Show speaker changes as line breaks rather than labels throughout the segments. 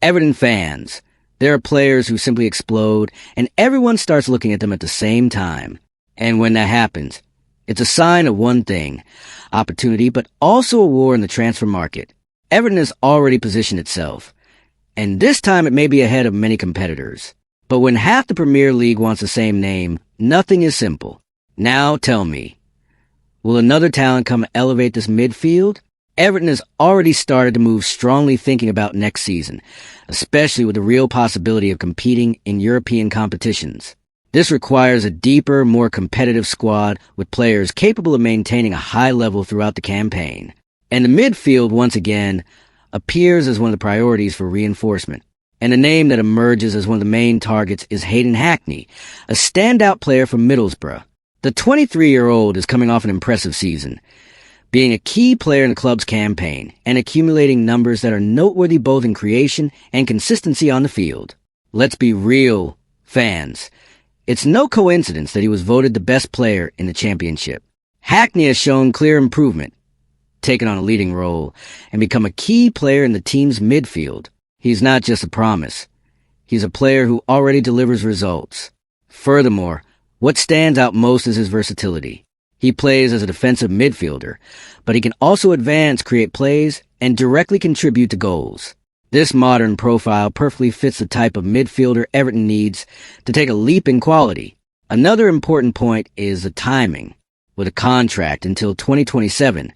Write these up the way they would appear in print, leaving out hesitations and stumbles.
Everton fans. There are players who simply explode, and everyone starts looking at them at the same time. And when that happens, it's a sign of one thing, opportunity, but also a war in the transfer market. Everton has already positioned itself, and this time it may be ahead of many competitors. But when half the Premier League wants the same name, nothing is simple. Now tell me, will another talent come elevate this midfield? Everton has already started to move strongly thinking about next season, especially with the real possibility of competing in European competitions. This requires a deeper, more competitive squad with players capable of maintaining a high level throughout the campaign. And the midfield, once again, appears as one of the priorities for reinforcement. And a name that emerges as one of the main targets is Hayden Hackney, a standout player from Middlesbrough. The 23-year-old is coming off an impressive season, being a key player in the club's campaign and accumulating numbers that are noteworthy both in creation and consistency on the field. Let's be real, fans. It's no coincidence that he was voted the best player in the championship. Hackney has shown clear improvement, taken on a leading role, and become a key player in the team's midfield. He's not just a promise. He's a player who already delivers results. Furthermore, what stands out most is his versatility. He plays as a defensive midfielder, but he can also advance, create plays, and directly contribute to goals. This modern profile perfectly fits the type of midfielder Everton needs to take a leap in quality. Another important point is the timing. With a contract until 2027,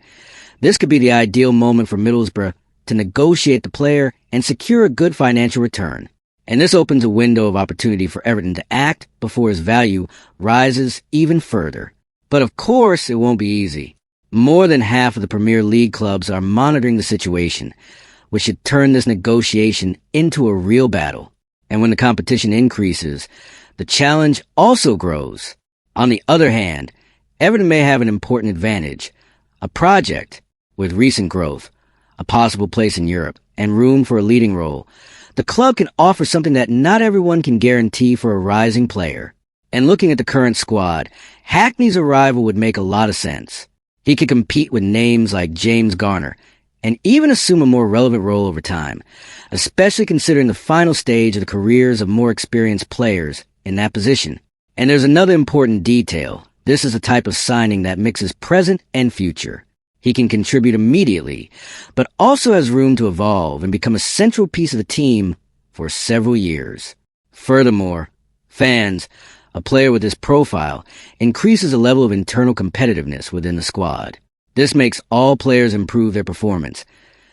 this could be the ideal moment for Middlesbrough to negotiate the player and secure a good financial return. And this opens a window of opportunity for Everton to act before his value rises even further. But of course, it won't be easy. More than half of the Premier League clubs are monitoring the situation, which should turn this negotiation into a real battle. And when the competition increases, the challenge also grows. On the other hand, Everton may have an important advantage, a project with recent growth, a possible place in Europe, and room for a leading role. The club can offer something that not everyone can guarantee for a rising player. And looking at the current squad, Hackney's arrival would make a lot of sense. He could compete with names like James Garner and even assume a more relevant role over time, especially considering the final stage of the careers of more experienced players in that position. And there's another important detail. This is a type of signing that mixes present and future. He can contribute immediately, but also has room to evolve and become a central piece of the team for several years. Furthermore, fans, a player with this profile increases the level of internal competitiveness within the squad. This makes all players improve their performance,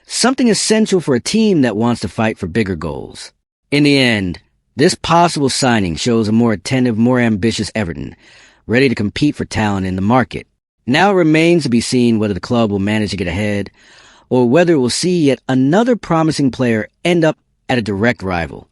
something essential for a team that wants to fight for bigger goals. In the end, this possible signing shows a more attentive, more ambitious Everton, ready to compete for talent in the market. Now it remains to be seen whether the club will manage to get ahead, or whether it will see yet another promising player end up at a direct rival.